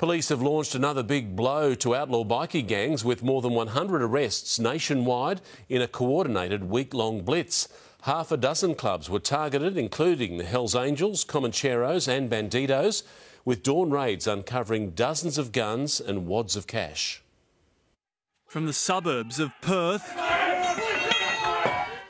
Police have launched another big blow to outlaw bikie gangs with more than 100 arrests nationwide in a coordinated week-long blitz. Half a dozen clubs were targeted, including the Hells Angels, Comancheros and Bandidos, with dawn raids uncovering dozens of guns and wads of cash. From the suburbs of Perth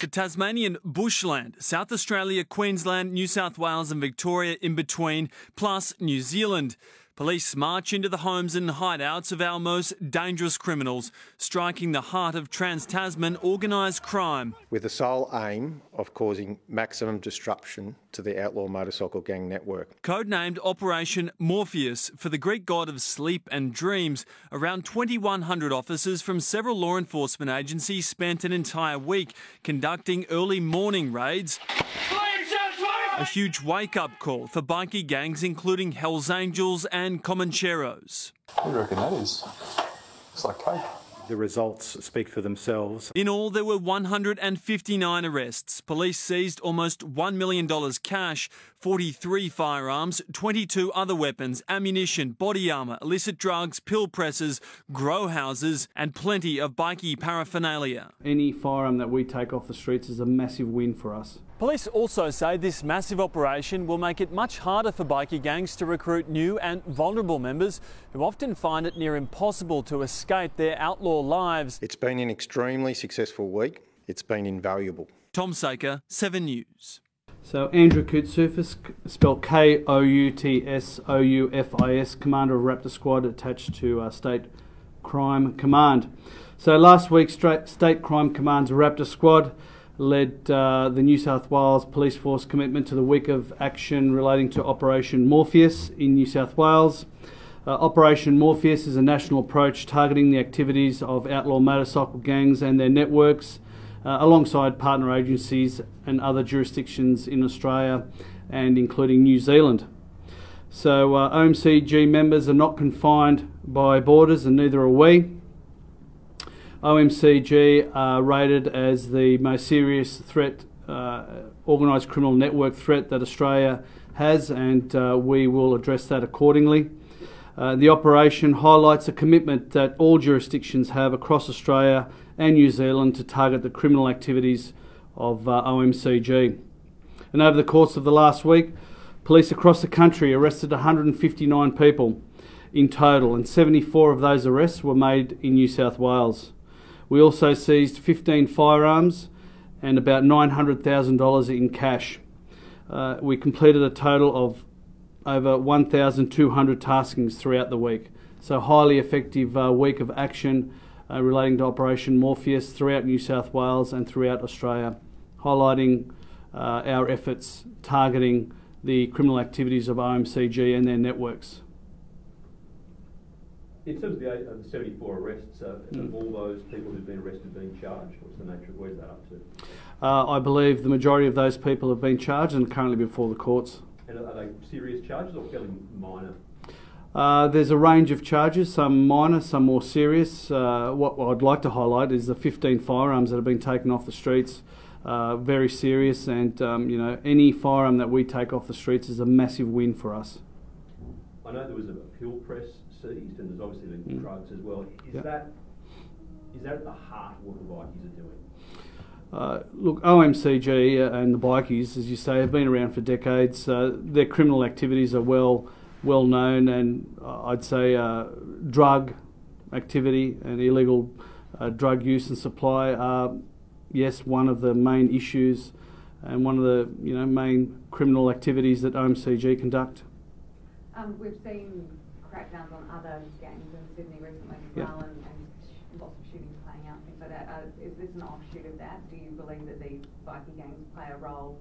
to Tasmanian bushland, South Australia, Queensland, New South Wales and Victoria in between, plus New Zealand. Police march into the homes and hideouts of our most dangerous criminals, striking the heart of trans-Tasman organised crime. With the sole aim of causing maximum disruption to the outlaw motorcycle gang network. Codenamed Operation Morpheus for the Greek god of sleep and dreams, around 2,100 officers from several law enforcement agencies spent an entire week conducting early morning raids. A huge wake-up call for bikie gangs including Hells Angels and Comancheros. What do you reckon that is? It's like coke. The results speak for themselves. In all, there were 159 arrests. Police seized almost $1 million cash, 43 firearms, 22 other weapons, ammunition, body armour, illicit drugs, pill presses, grow houses and plenty of bikie paraphernalia. Any firearm that we take off the streets is a massive win for us. Police also say this massive operation will make it much harder for bikie gangs to recruit new and vulnerable members who often find it near impossible to escape their outlaw lives. It's been an extremely successful week. It's been invaluable. Tom Saker, 7 News. So Andrew Koutsouphis, spelled Koutsouphis, commander of Raptor Squad attached to State Crime Command. So last week, State Crime Command's Raptor Squad led the New South Wales Police Force commitment to the week of action relating to Operation Morpheus in New South Wales. Operation Morpheus is a national approach targeting the activities of outlaw motorcycle gangs and their networks, alongside partner agencies and other jurisdictions in Australia and including New Zealand. So OMCG members are not confined by borders, and neither are we. OMCG are rated as the most serious threat, organised criminal network threat that Australia has, and we will address that accordingly. The operation highlights a commitment that all jurisdictions have across Australia and New Zealand to target the criminal activities of OMCG. And over the course of the last week, police across the country arrested 159 people in total, and 74 of those arrests were made in New South Wales. We also seized 15 firearms and about $900,000 in cash. We completed a total of over 1,200 taskings throughout the week. So highly effective week of action relating to Operation Morpheus throughout New South Wales and throughout Australia, highlighting our efforts targeting the criminal activities of OMCG and their networks. In terms of the 74 arrests, have all those people who've been arrested been charged? What's the nature of where's that up to? I believe the majority of those people have been charged and are currently before the courts. And are they serious charges or fairly minor? There's a range of charges, some minor, some more serious. What I'd like to highlight is the 15 firearms that have been taken off the streets. Very serious, and you know, any firearm that we take off the streets is a massive win for us. I know there was a pill press seized, and there's obviously been drugs as well. Is that at the heart of what the bikies are doing? Look, OMCG and the bikies, as you say, have been around for decades. Their criminal activities are well known, and I'd say drug activity and illegal drug use and supply are, yes, one of the main issues and one of the main criminal activities that OMCG conduct. We've seen crackdowns on other gangs in Sydney recently as well, and lots of shootings playing out, things like that. Is this an offshoot of that? Do you believe that these bikie gangs play a role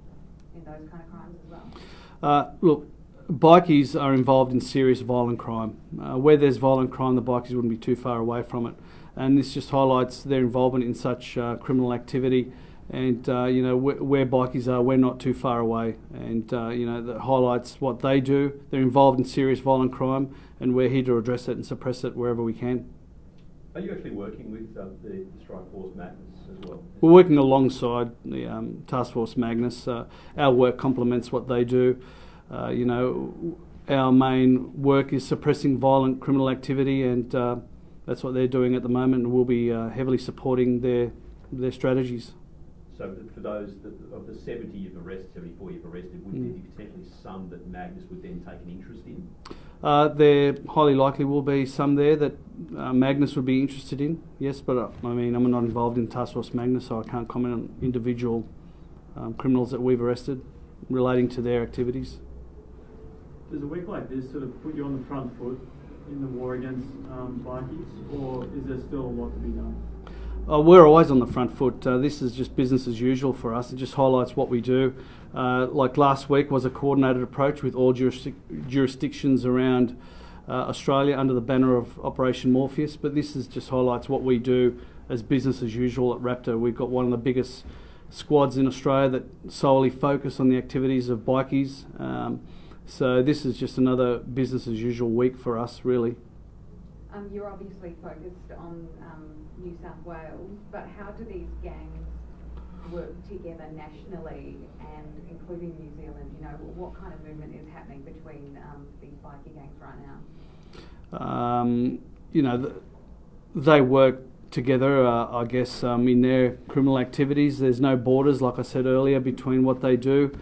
in those kind of crimes as well? Look, bikies are involved in serious violent crime. Where there's violent crime, the bikies wouldn't be too far away from it. And this just highlights their involvement in such criminal activity. And where bikies are, we're not too far away. And that highlights what they do. They're involved in serious violent crime, and we're here to address it and suppress it wherever we can. Are you actually working with the Strike Force Magnus as well? We're working alongside the Task Force Magnus. Our work complements what they do. our main work is suppressing violent criminal activity, and that's what they're doing at the moment, and we'll be heavily supporting their strategies. So for those of the 70 you've arrested, 74 you've arrested, would there be potentially some that Magnus would then take an interest in? There highly likely will be some there that Magnus would be interested in, yes, but I mean, I'm not involved in Task Force Magnus, so I can't comment on individual criminals that we've arrested relating to their activities. Does a week like this sort of put you on the front foot in the war against bikies, or is there still a lot to be done? We're always on the front foot. This is just business as usual for us. It just highlights what we do. Like last week was a coordinated approach with all jurisdictions around Australia under the banner of Operation Morpheus, but this just highlights what we do as business as usual at Raptor. We've got one of the biggest squads in Australia that solely focus on the activities of bikies. So this is just another business as usual week for us, really. You're obviously focused on New South Wales, but how do these gangs work together nationally and including New Zealand? You know, what kind of movement is happening between these bikie gangs right now? You know, they work together, I guess, in their criminal activities. There's no borders, like I said earlier, between what they do.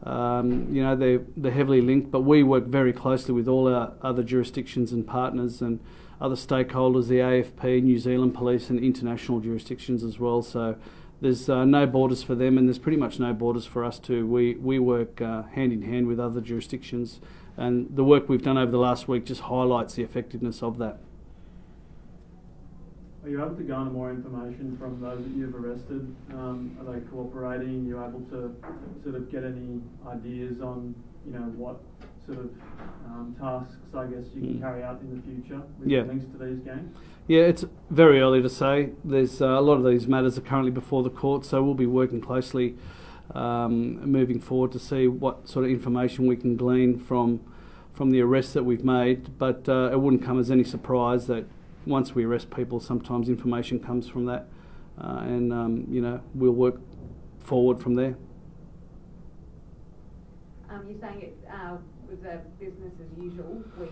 You know, they're heavily linked, but we work very closely with all our other jurisdictions and partners and other stakeholders, the AFP, New Zealand Police and international jurisdictions as well. So there's no borders for them, and there's pretty much no borders for us too. We work hand in hand with other jurisdictions, and the work we've done over the last week just highlights the effectiveness of that. Are you able to garner more information from those that you've arrested? Are they cooperating? Are you able to sort of get any ideas on, you know, what sort of tasks, I guess, you can carry out in the future with links to these gangs? Yeah, it's very early to say. There's a lot of these matters are currently before the court, so we'll be working closely moving forward to see what sort of information we can glean from the arrests that we've made. But it wouldn't come as any surprise that once we arrest people, sometimes information comes from that, and you know, we'll work forward from there. You're saying it was a business as usual week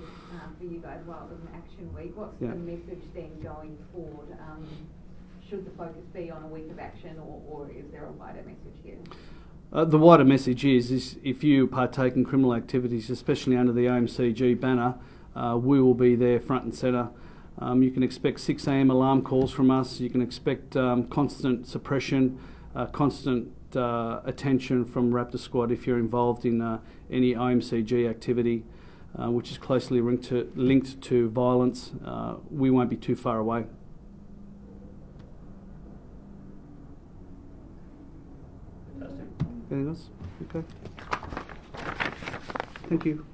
for you guys while it was an action week. What's the message then going forward? Should the focus be on a week of action, or is there a wider message here? The wider message is if you partake in criminal activities, especially under the OMCG banner, we will be there front and centre. You can expect 6 AM alarm calls from us. You can expect constant suppression, constant attention from Raptor Squad if you're involved in any OMCG activity, which is closely linked to violence. We won't be too far away. Fantastic. Anything else? Okay. Thank you.